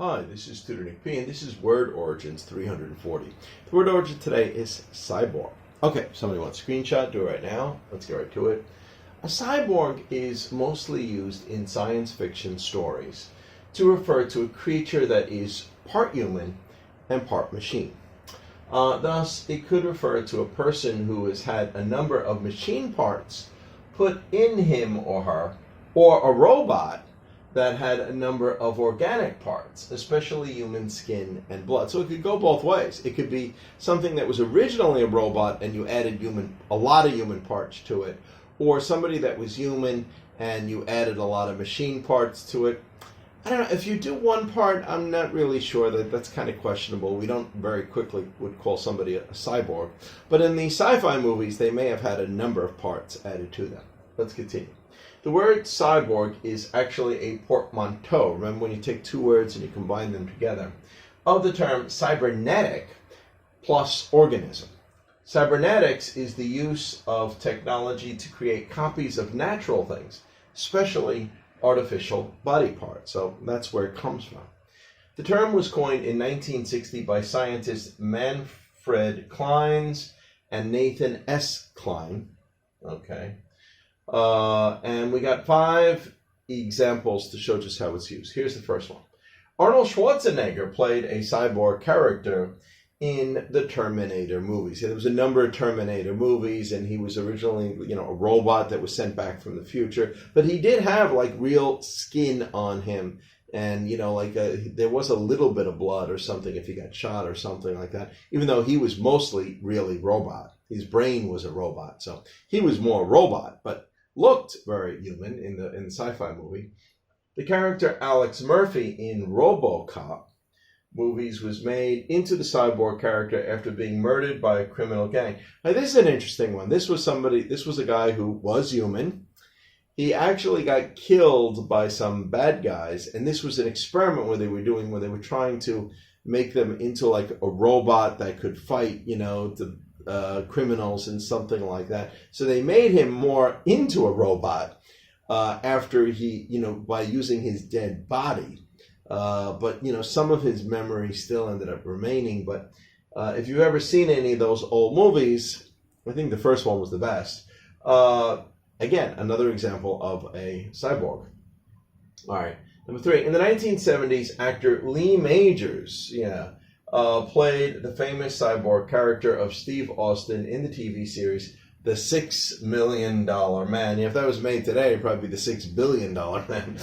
Hi, this is Tutor Nick P, and this is Word Origins 340. The word origin today is cyborg. Okay, somebody wants a screenshot, do it right now. Let's get right to it. A cyborg is mostly used in science fiction stories to refer to a creature that is part human and part machine. Thus, it could refer to a person who has had a number of machine parts put in him or her, or a robot that had a number of organic parts, especially human skin and blood. So it could go both ways. It could be something that was originally a robot and you added a lot of human parts to it, or somebody that was human and you added a lot of machine parts to it. I don't know, if you do one part, I'm not really sure. That's kind of questionable. We don't very quickly would call somebody a cyborg. But in the sci-fi movies, they may have had a number of parts added to them. Let's continue. The word cyborg is actually a portmanteau. Remember when you take two words and you combine them together, of the term cybernetic plus organism. Cybernetics is the use of technology to create copies of natural things, especially artificial body parts. So that's where it comes from. The term was coined in 1960 by scientists Manfred Clynes and Nathan S. Klein. Okay. And we got 5 examples to show just how it's used. Here's the first one. Arnold Schwarzenegger played a cyborg character in the Terminator movies. There was a number of Terminator movies, and he was originally, a robot that was sent back from the future. But he did have like real skin on him, and there was a little bit of blood or something if he got shot or something like that. Even though he was mostly really robot, his brain was a robot, so he was more robot, but looked very human in the sci-fi movie. The character Alex Murphy in RoboCop movies was made into the cyborg character after being murdered by a criminal gang. Now this is an interesting one. This was a guy who was human. He actually got killed by some bad guys, and this was an experiment where they were trying to make them into like a robot that could fight, criminals and something like that. So they made him more into a robot after he, by using his dead body. But some of his memory still ended up remaining. But if you've ever seen any of those old movies, I think the first one was the best. Again, another example of a cyborg. All right, number 3. In the 1970s, actor Lee Majors, played the famous cyborg character of Steve Austin in the TV series The $6 Million Man. If that was made today, it'd probably be the $6 billion Man.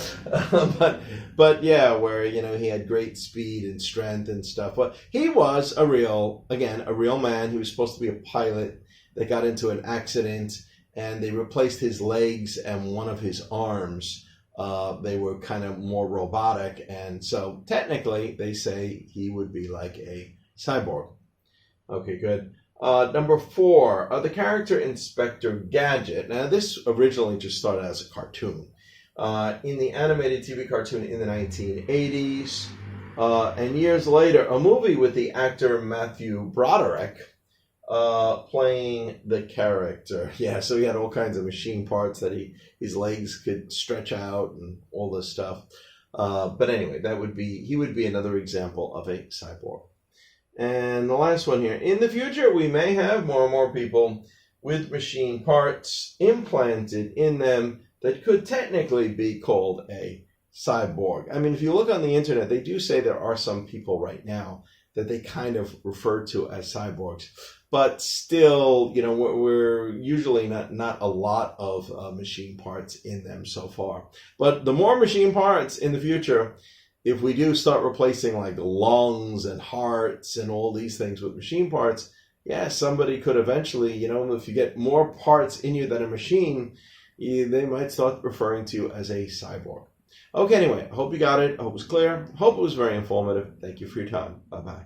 but yeah, where he had great speed and strength and stuff. But he was a real man. He was supposed to be a pilot that got into an accident, and they replaced his legs and one of his arms. They were kind of more robotic, and so technically they say he would be like a cyborg. Okay, good. Number 4, the character Inspector Gadget. Now this originally just started as a cartoon. In the animated TV cartoon in the 1980s, and years later, a movie with the actor Matthew Broderick playing the character. Yeah, so he had all kinds of machine parts that his legs could stretch out and all this stuff. But anyway, he would be another example of a cyborg. And the last one here. In the future, we may have more and more people with machine parts implanted in them that could technically be called a cyborg. I mean, if you look on the internet, they do say there are some people right now that they kind of refer to as cyborgs. But still, we're usually not a lot of machine parts in them so far. But the more machine parts in the future, if we do start replacing like lungs and hearts and all these things with machine parts, yeah, somebody could eventually, if you get more parts in you than a machine, they might start referring to you as a cyborg. Okay, anyway, I hope you got it. I hope it was clear. I hope it was very informative. Thank you for your time. Bye-bye.